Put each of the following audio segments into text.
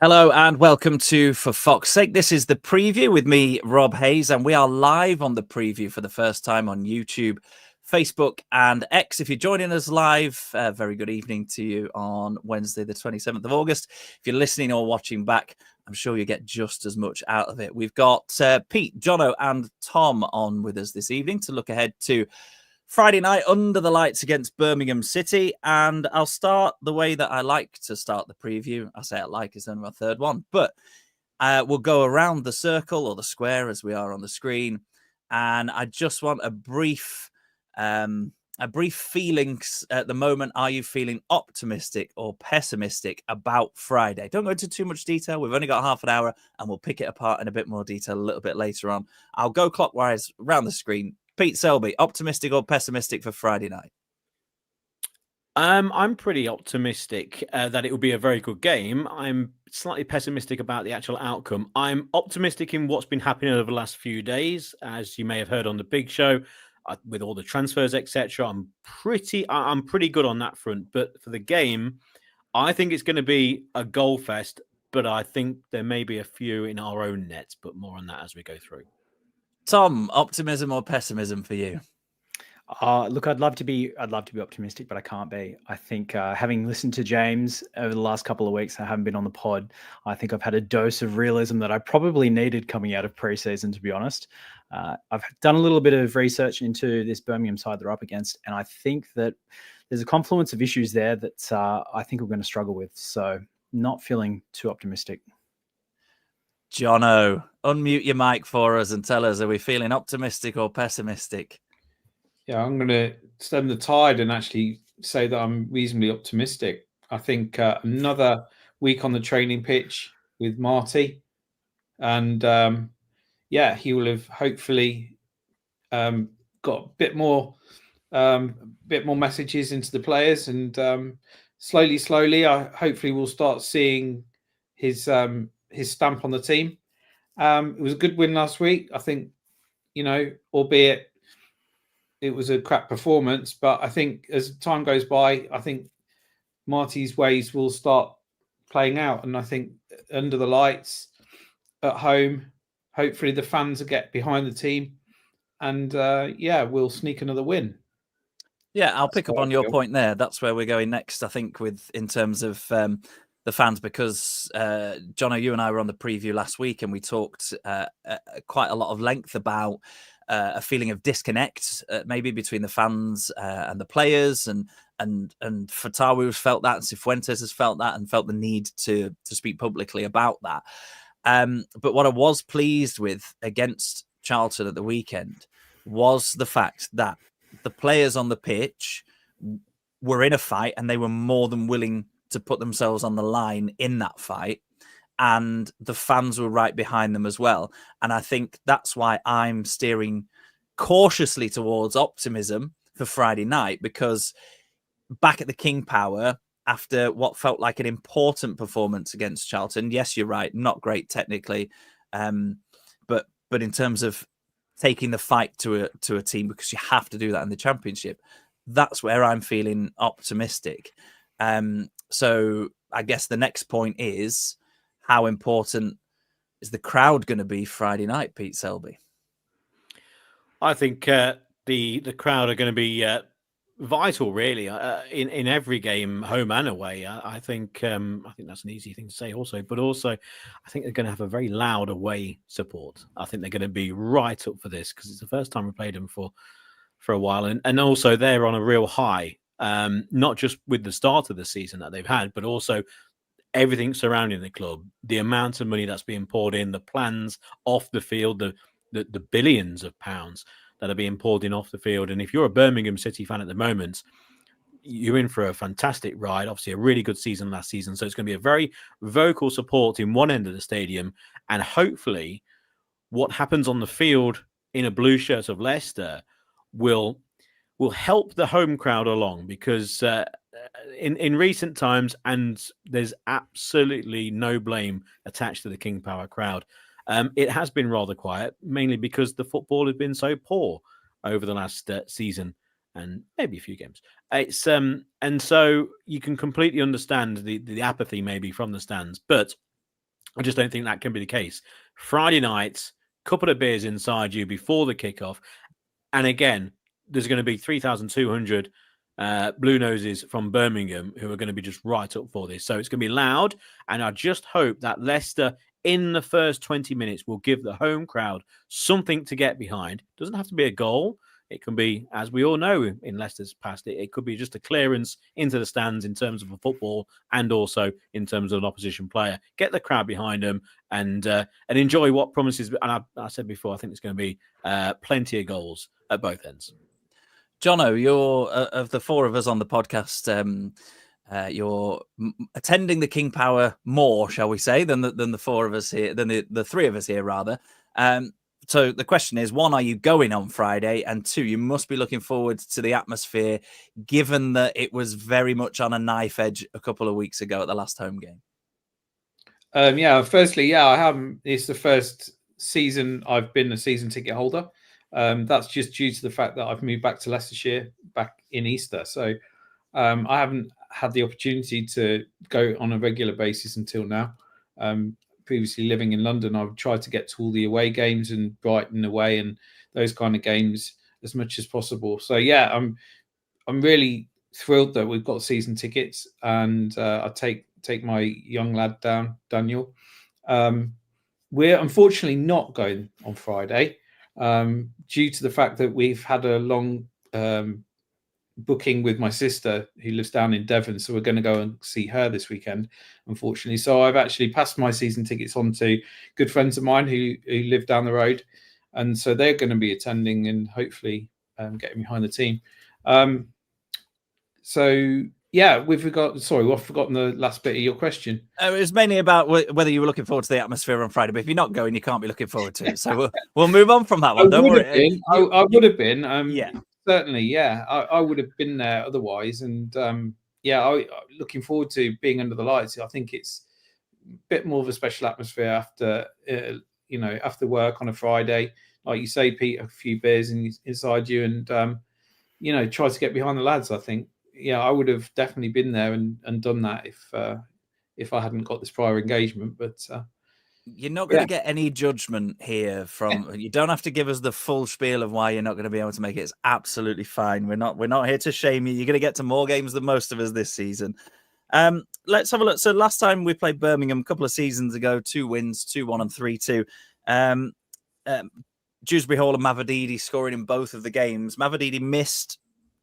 Hello and welcome to For Fox's Sake. This is the preview with me, Rob Hayes, and we are live on the preview for the first time on YouTube, Facebook, and X. If you're joining us live, very good evening to you on Wednesday, the 27th of August. If you're listening or watching back, I'm sure you get just as much out of it. We've got Pete, Jono, and Tom on with us this evening to look ahead to Friday night under the lights against Birmingham City. And I'll start the way that I like to start the preview. I say I like, it's only my third one, but we'll go around the circle or the square as we are on the screen. And I just want a brief feelings at the moment. Are you feeling optimistic or pessimistic about Friday? Don't go into too much detail. We've only got half an hour and we'll pick it apart in a bit more detail a little bit later on. I'll go clockwise around the screen. Pete Selby, optimistic or pessimistic for Friday night? I'm pretty optimistic that it will be a very good game. I'm slightly pessimistic about the actual outcome. I'm optimistic in what's been happening over the last few days, as you may have heard on the big show, with all the transfers, etc. I'm pretty good on that front. But for the game, I think it's going to be a goal fest. But I think there may be a few in our own nets. But more on that as we go through. Tom, optimism or pessimism for you? Look, I'd love to be optimistic, but I can't be. I think having listened to James over the last couple of weeks, I haven't been on the pod. I think I've had a dose of realism that I probably needed coming out of preseason, to be honest. I've done a little bit of research into this Birmingham side they're up against, and I think that there's a confluence of issues there that I think we're going to struggle with. So not feeling too optimistic. Jono, unmute your mic for us and tell us, are we feeling optimistic or pessimistic? Yeah, I'm going to stem the tide and actually say that I'm reasonably optimistic. I think another week on the training pitch with Marty, and he will have hopefully got a bit more messages into the players, and slowly, I hopefully will start seeing his stamp on the team. It was a good win last week. I think, albeit it was a crap performance, but I think as time goes by, I think Marty's ways will start playing out. And I think under the lights at home, hopefully the fans will get behind the team, and we'll sneak another win. Yeah, I'll pick up on your point there. That's where we're going next, I think, in terms of the fans, because Jono, you and I were on the preview last week and we talked quite a lot of length about a feeling of disconnect maybe between the fans and the players, and Fatawu has felt that, and Cifuentes has felt that, and felt the need to speak publicly about that. But what I was pleased with against Charlton at the weekend was the fact that the players on the pitch were in a fight and they were more than willing to put themselves on the line in that fight. And the fans were right behind them as well. And I think that's why I'm steering cautiously towards optimism for Friday night, because back at the King Power, after what felt like an important performance against Charlton, yes, you're right, not great technically, but in terms of taking the fight to a team, because you have to do that in the Championship, that's where I'm feeling optimistic. So I guess the next point is, how important is the crowd going to be Friday night, Pete Selby? I think the crowd are going to be vital, really, in every game, home and away. I think that's an easy thing to say, also, but also I think they're going to have a very loud away support. I think they're going to be right up for this, because it's the first time we played them for a while, and also they're on a real high, not just with the start of the season that they've had, but also everything surrounding the club, the amount of money that's being poured in, the plans off the field, the billions of pounds that are being poured in off the field. And if you're a Birmingham City fan at the moment, you're in for a fantastic ride. Obviously, a really good season last season. So it's going to be a very vocal support in one end of the stadium. And hopefully what happens on the field in a blue shirt of Leicester will help the home crowd along, because in recent times, and there's absolutely no blame attached to the King Power crowd, it has been rather quiet, mainly because the football has been so poor over the last season and maybe a few games. It's and so you can completely understand the apathy maybe from the stands, but I just don't think that can be the case. Friday nights, couple of beers inside you before the kickoff. And again, there's going to be 3,200 Blue Noses from Birmingham who are going to be just right up for this. So it's going to be loud. And I just hope that Leicester in the first 20 minutes will give the home crowd something to get behind. Doesn't have to be a goal. It can be, as we all know in Leicester's past, it could be just a clearance into the stands in terms of a football and also in terms of an opposition player. Get the crowd behind them and enjoy what promises. And I said before, I think there's going to be plenty of goals at both ends. Jono, you're of the four of us on the podcast. You're attending the King Power more, shall we say, than the four of us here, than the three of us here, rather. So the question is, one, are you going on Friday? And two, you must be looking forward to the atmosphere, given that it was very much on a knife edge a couple of weeks ago at the last home game. Firstly, I haven't. It's the first season I've been a season ticket holder. That's just due to the fact that I've moved back to Leicestershire back in Easter. So I haven't had the opportunity to go on a regular basis until now. Previously living in London, I've tried to get to all the away games and Brighton away and those kind of games as much as possible. So I'm really thrilled that we've got season tickets, and I take my young lad down, Daniel. We're unfortunately not going on Friday due to the fact that we've had a long booking with my sister who lives down in Devon, so we're going to go and see her this weekend, unfortunately. So I've actually passed my season tickets on to good friends of mine who live down the road, and so they're going to be attending and hopefully getting behind the team. We've forgotten the last bit of your question. It was mainly about whether you were looking forward to the atmosphere on Friday, but if you're not going, you can't be looking forward to it. So we'll move on from that one. Don't worry. I would have been. Certainly, I would have been there otherwise, and looking forward to being under the lights. I think it's a bit more of a special atmosphere after after work on a Friday, like you say, Pete, a few beers inside you, and try to get behind the lads. I think I would have definitely been there and done that if I hadn't got this prior engagement, but. You're not going to get any judgment here from. You don't have to give us the full spiel of why you're not going to be able to make it. It's absolutely fine. We're not here to shame you. You're going to get to more games than most of us this season. Let's have a look. So last time we played Birmingham a couple of seasons ago, 2 wins, 2-1 and 3-2. Dewsbury Hall and Mavididi scoring in both of the games. Mavididi missed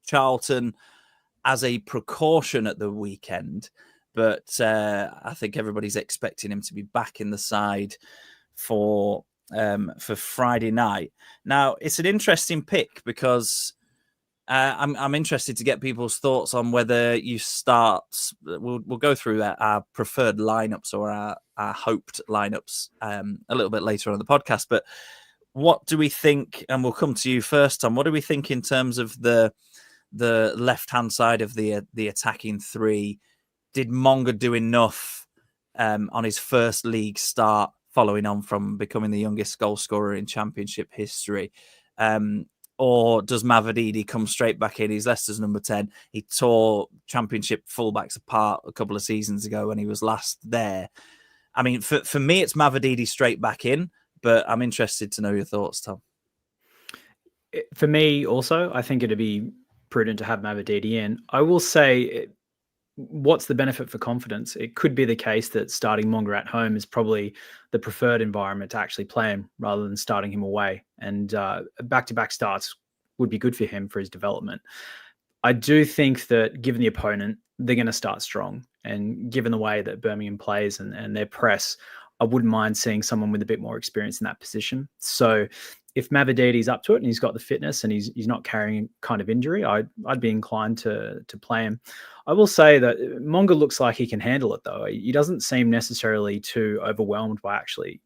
Charlton as a precaution at the weekend. But I think everybody's expecting him to be back in the side for Friday night. Now, it's an interesting pick because I'm interested to get people's thoughts on whether you start. We'll go through our preferred lineups or our hoped lineups a little bit later on in the podcast. But what do we think? And we'll come to you first, Tom. What do we think in terms of the left-hand side of the attacking three? Did Monga do enough on his first league start, following on from becoming the youngest goal scorer in Championship history? Or does Mavididi come straight back in? He's Leicester's number 10. He tore Championship fullbacks apart a couple of seasons ago when he was last there. I mean, for me, it's Mavididi straight back in, but I'm interested to know your thoughts, Tom. For me, also, I think it'd be prudent to have Mavididi in. I will say, what's the benefit for confidence? It could be the case that starting Monga at home is probably the preferred environment to actually play him rather than starting him away. And back-to-back starts would be good for him for his development. I do think that given the opponent, they're going to start strong. And given the way that Birmingham plays and their press, I wouldn't mind seeing someone with a bit more experience in that position. So if Mavididi's up to it and he's got the fitness and he's not carrying kind of injury, I'd be inclined to play him. I will say that Monga looks like he can handle it, though. He doesn't seem necessarily too overwhelmed by actually,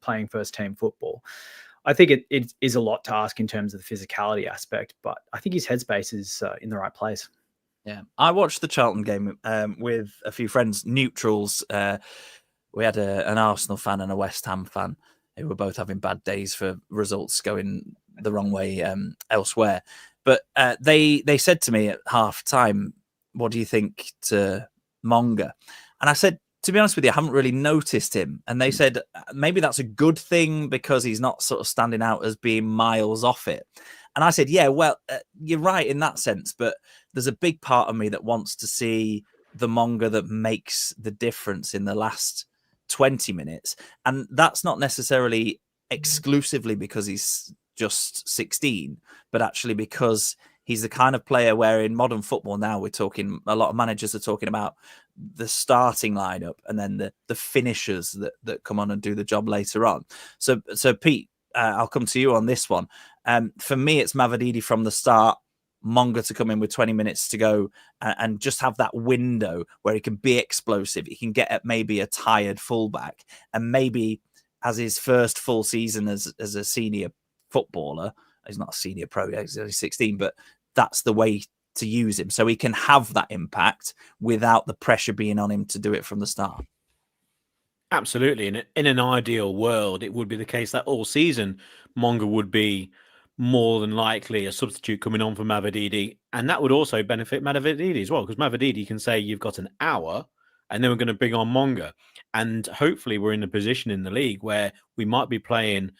playing first team football. I think it is a lot to ask in terms of the physicality aspect, but I think his headspace is in the right place. Yeah, I watched the Charlton game with a few friends, neutrals. We had an Arsenal fan and a West Ham fan who were both having bad days for results going the wrong way elsewhere. But they said to me at half time, what do you think to Monga? And I said, to be honest with you, I haven't really noticed him. And they said maybe that's a good thing because he's not sort of standing out as being miles off it. And I said, yeah, well, you're right in that sense, but there's a big part of me that wants to see the Monga that makes the difference in the last 20 minutes. And that's not necessarily exclusively because he's just 16, but actually because he's the kind of player where in modern football now we're talking, a lot of managers are talking about the starting lineup and then the finishers that come on and do the job later on. So Pete, I'll come to you on this one. For me, it's Mavididi from the start, Monga to come in with 20 minutes to go and just have that window where he can be explosive. He can get at maybe a tired fullback, and maybe as his first full season as a senior footballer, he's not a senior pro, he's only 16, but that's the way to use him. So he can have that impact without the pressure being on him to do it from the start. Absolutely. In an ideal world, it would be the case that all season Monga would be more than likely a substitute coming on for Mavididi. And that would also benefit Mavididi as well, because Mavididi can say, you've got an hour and then we're going to bring on Monga. And hopefully we're in a position in the league where we might be playing,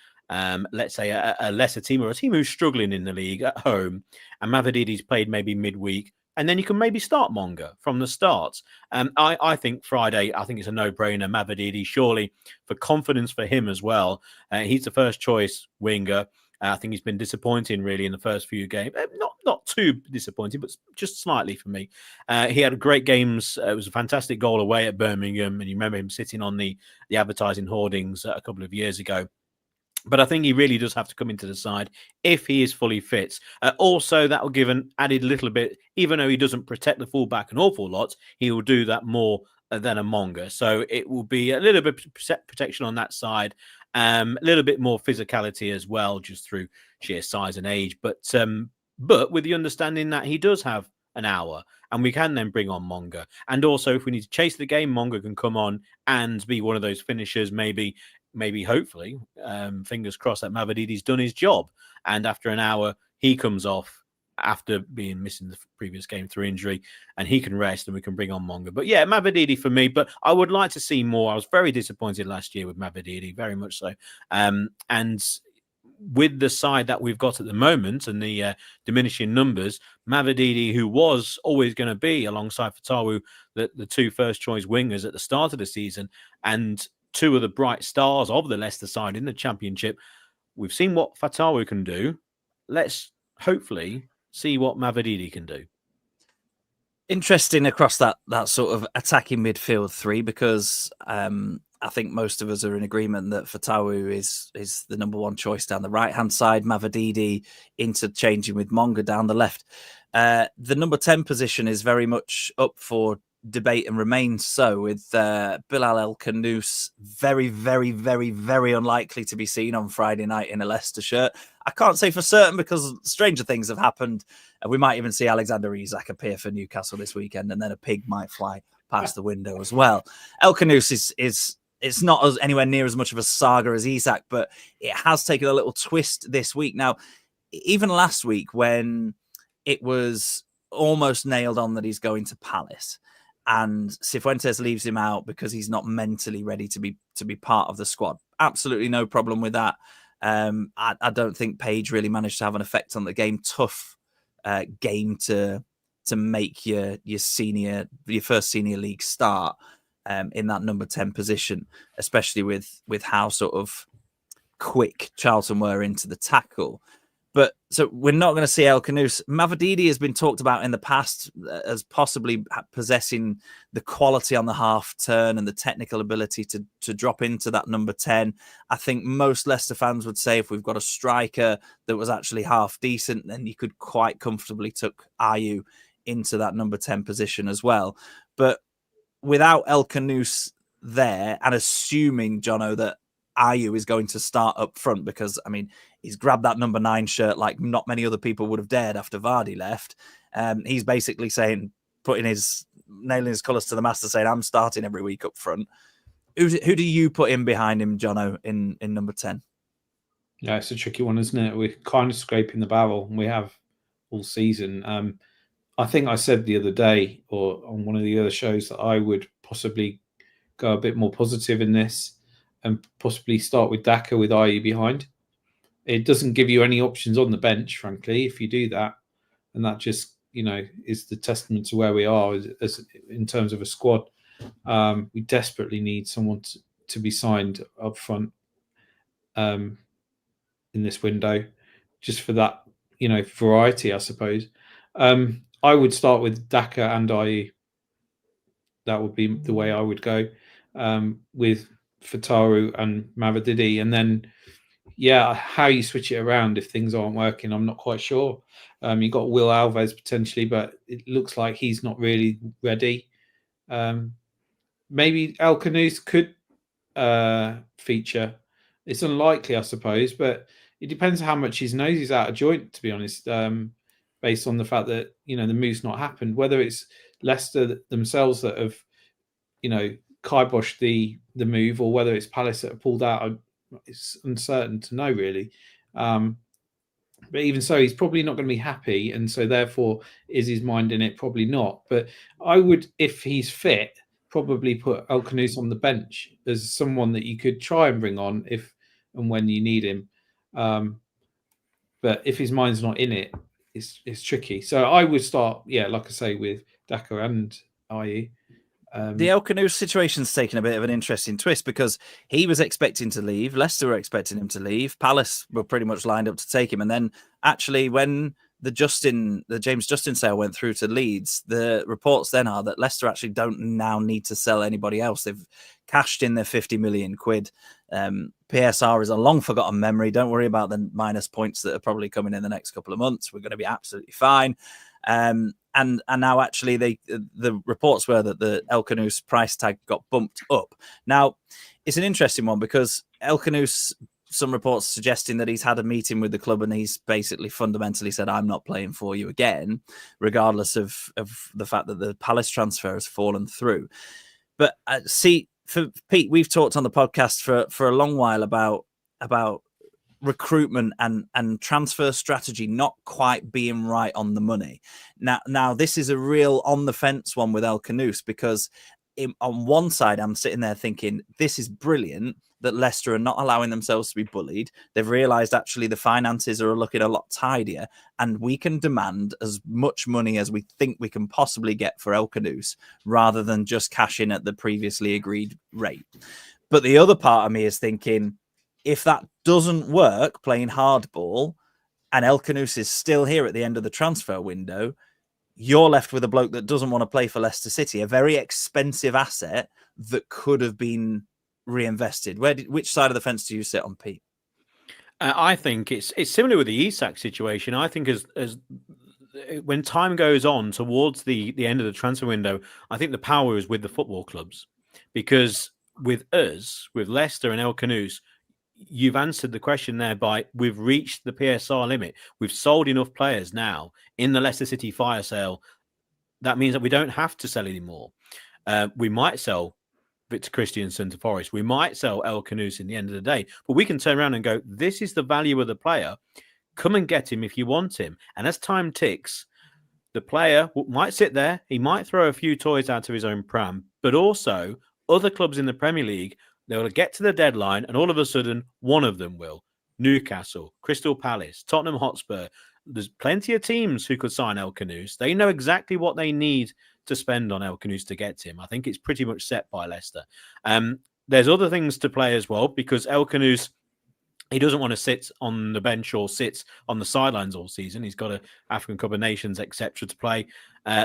let's say, a lesser team or a team who's struggling in the league at home. And Mavididi's played maybe midweek. And then you can maybe start Monga from the start. I think Friday, I think it's a no-brainer. Mavididi, surely for confidence for him as well. He's the first choice winger. I think he's been disappointing really in the first few games. Not too disappointing, but just slightly for me. He had great games. It was a fantastic goal away at Birmingham. And you remember him sitting on the advertising hoardings a couple of years ago. But I think he really does have to come into the side if he is fully fit. Also, that will give an added little bit, even though he doesn't protect the fullback an awful lot, he will do that more than a Monga. So it will be a little bit protection on that side, a little bit more physicality as well, just through sheer size and age. But with the understanding that he does have an hour and we can then bring on Monga. And also, if we need to chase the game, Monga can come on and be one of those finishers, maybe hopefully, fingers crossed that Mavididi's done his job. And after an hour, he comes off after being missing the previous game through injury, and he can rest and we can bring on Monga. But yeah, Mavididi for me, but I would like to see more. I was very disappointed last year with Mavididi, very much so. And with the side that we've got at the moment and the diminishing numbers, Mavididi, who was always going to be alongside Fatawu, the two first choice wingers at the start of the season, and two of the bright stars of the Leicester side in the Championship. We've seen what Fatawu can do. Let's hopefully see what Mavididi can do. Interesting across that sort of attacking midfield three, because I think most of us are in agreement that Fatawu is the number one choice down the right-hand side, Mavididi interchanging with Monga down the left. The number 10 position is very much up for debate and remains so, with Bilal El Khanous very, very, very, very unlikely to be seen on Friday night in a Leicester shirt. I can't say for certain because stranger things have happened. We might even see Alexander Isak appear for Newcastle this weekend, and then a pig might fly past the window as well. El Khanous is it's not anywhere near as much of a saga as Isak, but it has taken a little twist this week. Now, even last week when it was almost nailed on that he's going to Palace, and Cifuentes leaves him out because he's not mentally ready to be part of the squad. Absolutely no problem with that. I don't think Page really managed to have an effect on the game. Tough game to make your first senior league start in that number 10 position, especially with how sort of quick Charlton were into the tackle. But so we're not going to see El Khanous. Mavididi has been talked about in the past as possibly possessing the quality on the half turn and the technical ability to drop into that number 10. I think most Leicester fans would say if we've got a striker that was actually half decent, then you could quite comfortably tuck Ayew into that number 10 position as well. But without El Khanous there, and assuming, Jono, that Ayew is going to start up front, because I mean he's grabbed that number 9 shirt like not many other people would have dared after Vardy left. He's basically saying, nailing his colours to the mast, saying I'm starting every week up front. Who do you put in behind him, Jono, in number 10? Yeah, it's a tricky one, isn't it? We're kind of scraping the barrel, and we have all season. I think I said the other day, or on one of the other shows, that I would possibly go a bit more positive in this and possibly start with Daka with IE behind. It doesn't give you any options on the bench, frankly, if you do that. And that just, is the testament to where we are as in terms of a squad. We desperately need someone to be signed up front in this window, just for that, variety, I suppose. I would start with Daka and IE. That would be the way I would go, with Fataru and Mavadidi. And then, how you switch it around if things aren't working, I'm not quite sure. You've got Will Alves potentially, but it looks like he's not really ready. Maybe El Khanous could feature. It's unlikely, I suppose, but it depends how much his nose is out of joint, to be honest, based on the fact that, the move's not happened. Whether it's Leicester themselves that have, kiboshed the move, or whether it's Palace that have pulled out, it's uncertain to know, really. But even so, he's probably not going to be happy, and so therefore, is his mind in it? Probably not. But I would, if he's fit, probably put El Khanous on the bench as someone that you could try and bring on if and when you need him. But if his mind's not in it, it's tricky. So I would start, like I say, with Daka and IE. The El Khanous situation's taken a bit of an interesting twist because he was expecting to leave. Leicester were expecting him to leave. Palace were pretty much lined up to take him. And then actually when the James Justin sale went through to Leeds, the reports then are that Leicester actually don't now need to sell anybody else. They've cashed in their 50 million quid. PSR is a long forgotten memory. Don't worry about the minus points that are probably coming in the next couple of months. We're going to be absolutely fine. And now actually the reports were that the El Khanous price tag got bumped up. Now, it's an interesting one because El Khanous, some reports suggesting that he's had a meeting with the club and he's basically fundamentally said, I'm not playing for you again, regardless of the fact that the Palace transfer has fallen through. But see, for Pete, we've talked on the podcast for a long while about recruitment and transfer strategy not quite being right on the money. Now this is a real on the fence one with El Khanous because on one side I'm sitting there thinking this is brilliant that Leicester are not allowing themselves to be bullied. They've realised actually the finances are looking a lot tidier and we can demand as much money as we think we can possibly get for El Khanous rather than just cash in at the previously agreed rate. But the other part of me is thinking, if that doesn't work, playing hardball, and El Khanous is still here at the end of the transfer window, you're left with a bloke that doesn't want to play for Leicester City, a very expensive asset that could have been reinvested. Which side of the fence do you sit on, Pete? I think it's similar with the Isak situation. I think as when time goes on towards the end of the transfer window, I think the power is with the football clubs, because with us, with Leicester and El Khanous, you've answered the question there by we've reached the PSR limit. We've sold enough players now in the Leicester City fire sale. That means that we don't have to sell anymore. We might sell Victor Christiansen to Forest. We might sell El Khanous in the end of the day, but we can turn around and go, this is the value of the player. Come and get him if you want him. And as time ticks, the player might sit there. He might throw a few toys out of his own pram, but also other clubs in the Premier League, they will get to the deadline and all of a sudden one of them will. Newcastle, Crystal Palace, Tottenham Hotspur. There's plenty of teams who could sign El Khanous. They know exactly what they need to spend on El Khanous to get him. I think it's pretty much set by Leicester. There's other things to play as well, because El Khanous, he doesn't want to sit on the bench or sit on the sidelines all season. He's got an African Cup of Nations, etc., to play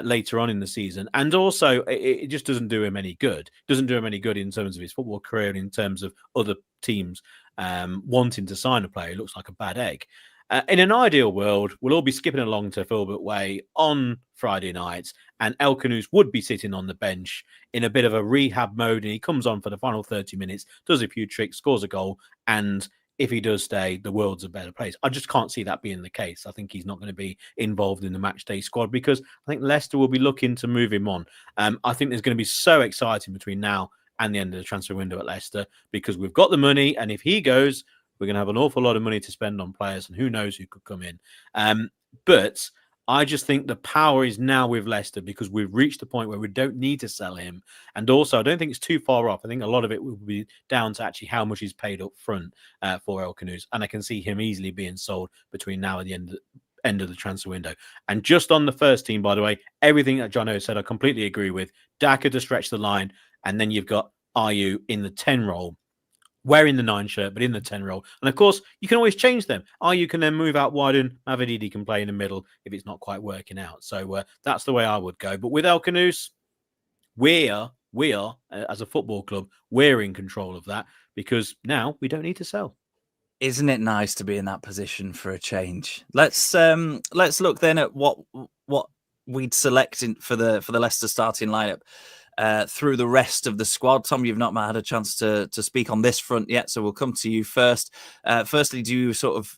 later on in the season. And also, it just doesn't do him any good. Doesn't do him any good in terms of his football career and in terms of other teams wanting to sign a player. It looks like a bad egg. In an ideal world, we'll all be skipping along to Filbert Way on Friday nights, and El Khanous would be sitting on the bench in a bit of a rehab mode, and he comes on for the final 30 minutes, does a few tricks, scores a goal, and if he does stay, the world's a better place. I just can't see that being the case. I think he's not going to be involved in the match day squad because I think Leicester will be looking to move him on. I think there's going to be so exciting between now and the end of the transfer window at Leicester because we've got the money, and if he goes, we're going to have an awful lot of money to spend on players, and who knows who could come in. But I just think the power is now with Leicester because we've reached the point where we don't need to sell him. And also, I don't think it's too far off. I think a lot of it will be down to actually how much he's paid up front for El Khanous. And I can see him easily being sold between now and the end of the transfer window. And just on the first team, by the way, everything that Jono said, I completely agree with. Daka to stretch the line. And then you've got Ayew in the 10 role. Wearing the 9 shirt, but in the 10 role. And of course, you can always change them. You can then move out wide and Mavididi can play in the middle if it's not quite working out. So that's the way I would go. But with El Khanous, we are as a football club, we're in control of that because now we don't need to sell. Isn't it nice to be in that position for a change? Let's look then at what we'd select for the Leicester starting lineup. Through the rest of the squad. Tom, you've not had a chance to speak on this front yet, so we'll come to you first. Firstly, do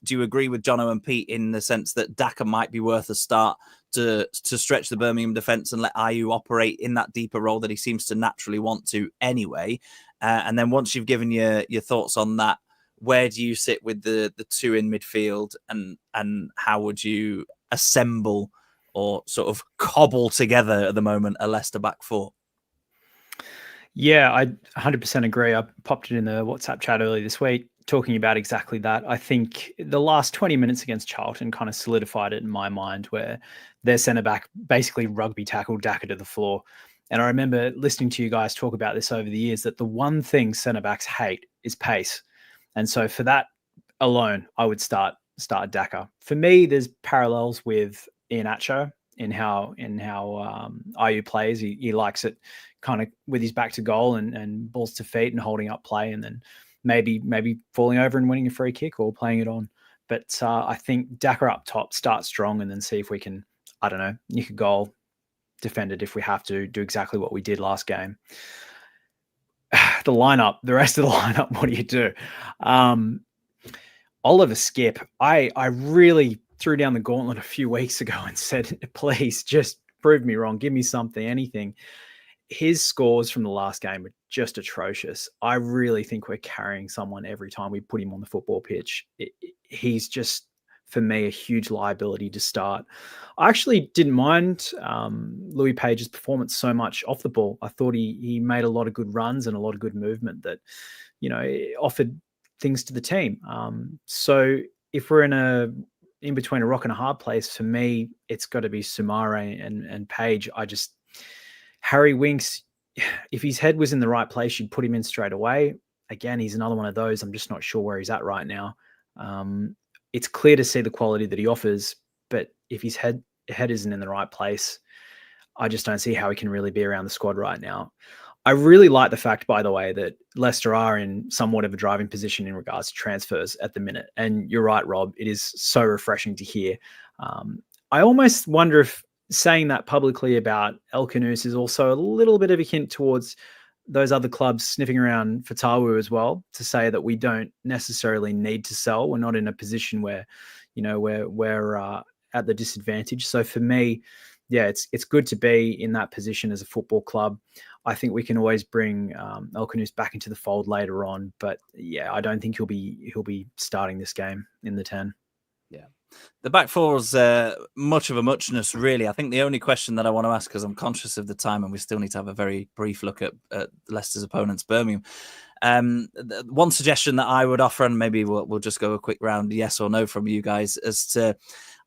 you agree with Jono and Pete in the sense that Daka might be worth a start to stretch the Birmingham defence and let Ayew operate in that deeper role that he seems to naturally want to anyway? And then once you've given your thoughts on that, where do you sit with the two in midfield, and how would you assemble or sort of cobble together at the moment a Leicester back four? Yeah, I 100% agree. I popped it in the WhatsApp chat earlier this week talking about exactly that. I think the last 20 minutes against Charlton kind of solidified it in my mind, where their centre-back basically rugby tackled Daka to the floor. And I remember listening to you guys talk about this over the years, that the one thing centre-backs hate is pace. And so for that alone, I would start Daka. For me, there's parallels with Iheanacho in how Ayew plays. He likes it kind of with his back to goal and balls to feet and holding up play, and then maybe falling over and winning a free kick or playing it on. But I think Daka up top, start strong, and then see if we can, I don't know, nick a goal, defend it if we have to, do exactly what we did last game. The rest of the lineup, what do you do? Oliver Skipp, I really threw down the gauntlet a few weeks ago and said, please just prove me wrong. Give me something, anything. His scores from the last game were just atrocious. I really think we're carrying someone every time we put him on the football pitch. He's just, for me, a huge liability to start. I actually didn't mind Louis Page's performance so much off the ball. I thought he made a lot of good runs and a lot of good movement that, offered things to the team. So if we're in between a rock and a hard place, for me, it's got to be Soumaré and Page. Harry Winks, if his head was in the right place, you'd put him in straight away. Again, he's another one of those. I'm just not sure where he's at right now. It's clear to see the quality that he offers, but if his head isn't in the right place, I just don't see how he can really be around the squad right now. I really like the fact, by the way, that Leicester are in somewhat of a driving position in regards to transfers at the minute. And you're right, Rob. It is so refreshing to hear. I almost wonder if saying that publicly about El Khanous is also a little bit of a hint towards those other clubs sniffing around for Tawu as well, to say that we don't necessarily need to sell. We're not in a position where, we're at the disadvantage. So for me, yeah, it's good to be in that position as a football club. I think we can always bring El Khanous back into the fold later on, but yeah, I don't think he'll be starting this game in the 10. Yeah. The back four is much of a muchness, really. I think the only question that I want to ask, because I'm conscious of the time and we still need to have a very brief look at Leicester's opponents, Birmingham. One suggestion that I would offer, and maybe we'll just go a quick round, yes or no from you guys, as to,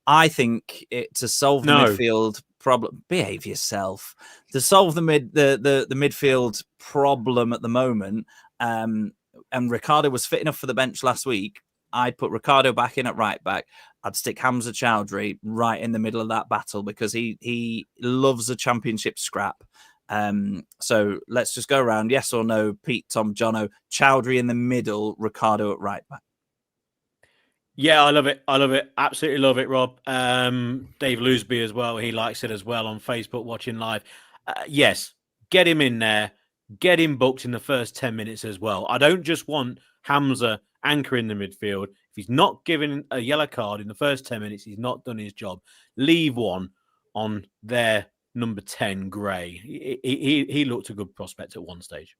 I think to solve the midfield problem, behave yourself. To solve the midfield problem at the moment, and Ricardo was fit enough for the bench last week. I'd put Ricardo back in at right back. I'd stick Hamza Chowdhury right in the middle of that battle because he loves a championship scrap. So let's just go around. Yes or no, Pete, Tom, Jono, Chowdhury in the middle, Ricardo at right back. Yeah, I love it. Absolutely love it, Rob. Dave Loosby as well. He likes it as well on Facebook watching live. Yes, get him in there. Get him booked in the first 10 minutes as well. I don't just want Hamza anchoring the midfield. If he's not given a yellow card in the first 10 minutes, he's not done his job. Leave one on their number 10, Gray. He looked a good prospect at one stage.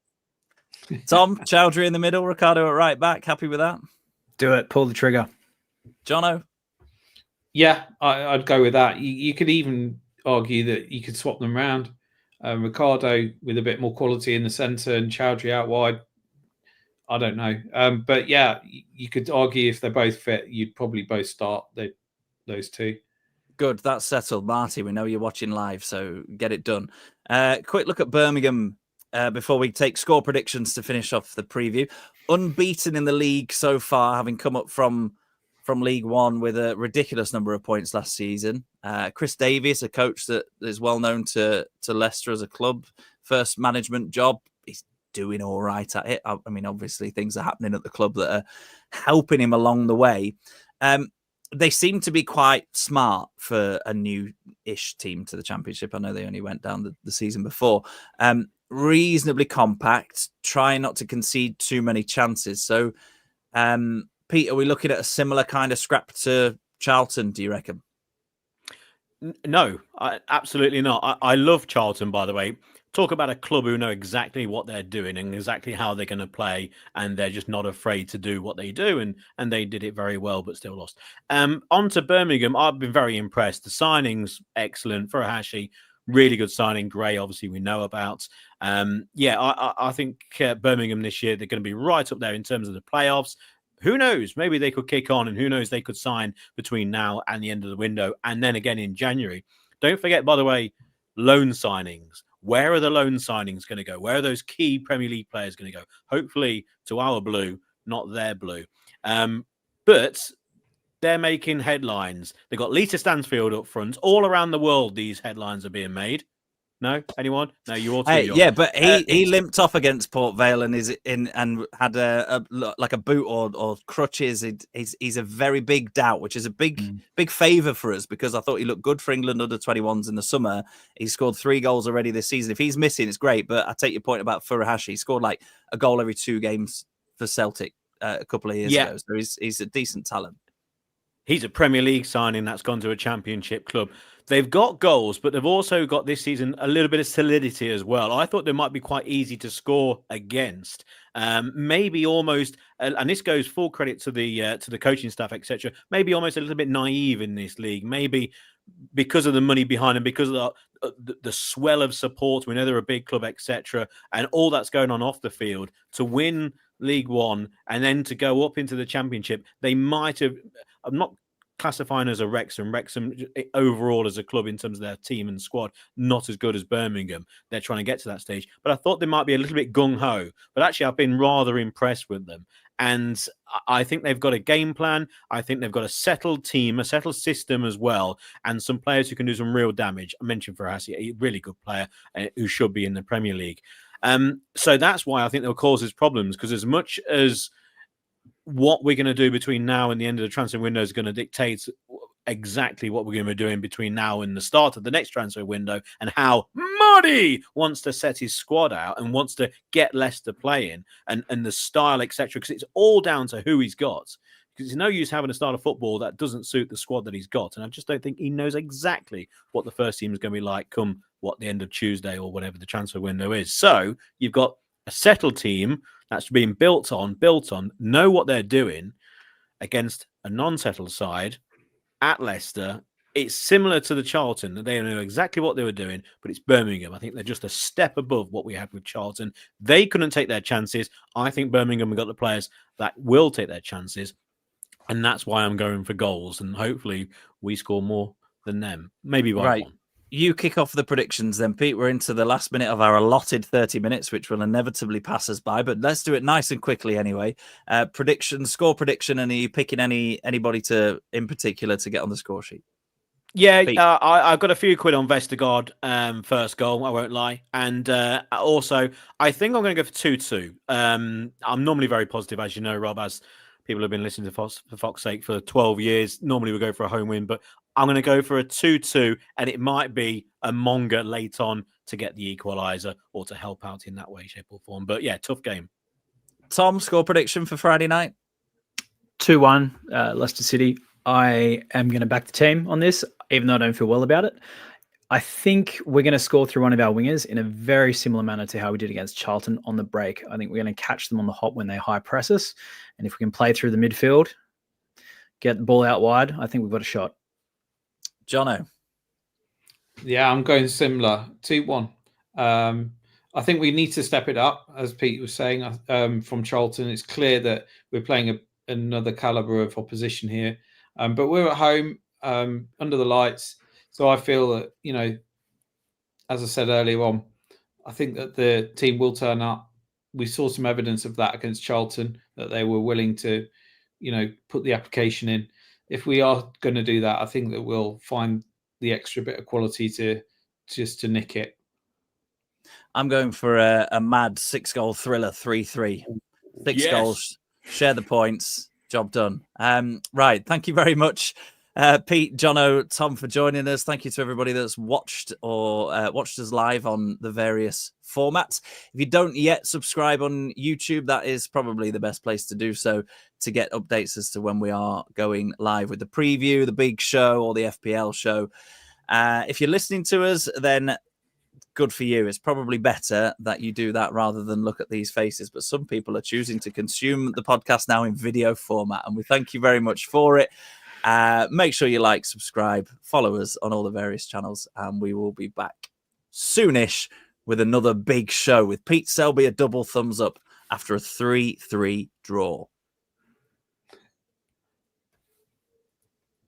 Tom, Chowdhury in the middle, Ricardo at right back. Happy with that? Do it. Pull the trigger. Jono? Yeah, I'd go with that. You could even argue that you could swap them around. Ricardo with a bit more quality in the centre and Chowdhury out wide. I don't know. But yeah, you could argue if they're both fit, you'd probably both start those two. Good, that's settled. Marty, we know you're watching live, so get it done. Quick look at Birmingham before we take score predictions to finish off the preview. Unbeaten in the league so far, having come up from League One with a ridiculous number of points last season. Chris Davies, a coach that is well known to Leicester as a club, first management job. He's doing all right at it. I mean, obviously things are happening at the club that are helping him along the way. They seem to be quite smart for a new-ish team to the Championship. I know they only went down the season before. Reasonably compact, trying not to concede too many chances. So, Pete, are we looking at a similar kind of scrap to Charlton, do you reckon? No, absolutely not. I love Charlton, by the way. Talk about a club who know exactly what they're doing and exactly how they're going to play, and they're just not afraid to do what they do, and they did it very well, but still lost. On to Birmingham, I've been very impressed. The signing's excellent. Furuhashi, really good signing. Gray, obviously, we know about. I think Birmingham this year, they're going to be right up there in terms of the playoffs. Who knows? Maybe they could kick on, and who knows? They could sign between now and the end of the window, and then again in January. Don't forget, by the way, loan signings. Where are the loan signings going to go? Where are those key Premier League players going to go? Hopefully to our blue, not their blue. But they're making headlines. They've got Lita Stansfield up front. All around the world, these headlines are being made. No? Anyone? No, you all too. Yeah, but he limped off against Port Vale and is in and had a boot or crutches. He's a very big doubt, which is a big favour for us because I thought he looked good for England under 21s in the summer. He scored 3 goals already this season. If he's missing, it's great. But I take your point about Furuhashi. He scored like a goal every 2 games for Celtic a couple of years ago. So he's a decent talent. He's a Premier League signing that's gone to a Championship club. They've got goals, but they've also got this season a little bit of solidity as well. I thought they might be quite easy to score against. Maybe almost, and this goes full credit to the coaching staff, etc. Maybe almost a little bit naive in this league. Maybe because of the money behind them, because of the swell of support. We know they're a big club, etc. And all that's going on off the field to win League One and then to go up into the Championship. They might have. I'm not classifying as a Wrexham overall as a club in terms of their team and squad, not as good as Birmingham. They're trying to get to that stage. But I thought they might be a little bit gung-ho. But actually, I've been rather impressed with them. And I think they've got a game plan. I think they've got a settled team, a settled system as well, and some players who can do some real damage. I mentioned Furuhashi, a really good player who should be in the Premier League. So that's why I think they'll cause us problems, because as much as what we're going to do between now and the end of the transfer window is going to dictate exactly what we're going to be doing between now and the start of the next transfer window, and how Muddy wants to set his squad out and wants to get Leicester playing and the style, etc. Because it's all down to who he's got. Because it's no use having a style of football that doesn't suit the squad that he's got. And I just don't think he knows exactly what the first team is going to be like come the end of Tuesday or whatever the transfer window is. So you've got a settled team that's being built on, know what they're doing against a non-settled side at Leicester. It's similar to the Charlton. They know exactly what they were doing, but it's Birmingham. I think they're just a step above what we had with Charlton. They couldn't take their chances. I think Birmingham have got the players that will take their chances, and that's why I'm going for goals, and hopefully we score more than them. Maybe by one. You kick off the predictions then, Pete. We're into the last minute of our allotted 30 minutes, which will inevitably pass us by, but let's do it nice and quickly anyway. Score prediction, and are you picking anybody in particular to get on the score sheet? Yeah, I've got a few quid on Vestergaard first goal, I won't lie. And also, I think I'm going to go for 2-2. I'm normally very positive, as you know, Rob, as people have been listening to for Fox's sake for 12 years. Normally we go for a home win, but I'm going to go for a 2-2, and it might be a Monga late on to get the equaliser or to help out in that way, shape or form. But yeah, tough game. Tom, score prediction for Friday night? 2-1, Leicester City. I am going to back the team on this, even though I don't feel well about it. I think we're going to score through one of our wingers in a very similar manner to how we did against Charlton on the break. I think we're going to catch them on the hop when they high press us. And if we can play through the midfield, get the ball out wide, I think we've got a shot. Jono. Yeah, I'm going similar. 2-1. I think we need to step it up, as Pete was saying, from Charlton. It's clear that we're playing another calibre of opposition here. But we're at home, under the lights. So I feel that, you know, as I said earlier on, I think that the team will turn up. We saw some evidence of that against Charlton, that they were willing to, you know, put the application in. If we are going to do that, I think that we'll find the extra bit of quality to nick it. I'm going for a mad 6-goal thriller, 3-3. 6 goals, share the points, job done. Right, thank you very much, Pete, Jono, Tom, for joining us. Thank you to everybody that's watched us live on the various formats. If you don't yet subscribe on YouTube, that is probably the best place to do so to get updates as to when we are going live with the preview, the big show, or the FPL show. If you're listening to us, then good for you. It's probably better that you do that rather than look at these faces. But some people are choosing to consume the podcast now in video format, and we thank you very much for it. Make sure you like, subscribe, follow us on all the various channels, and we will be back soonish with another big show with Pete Selby, a double thumbs up after a 3-3 draw.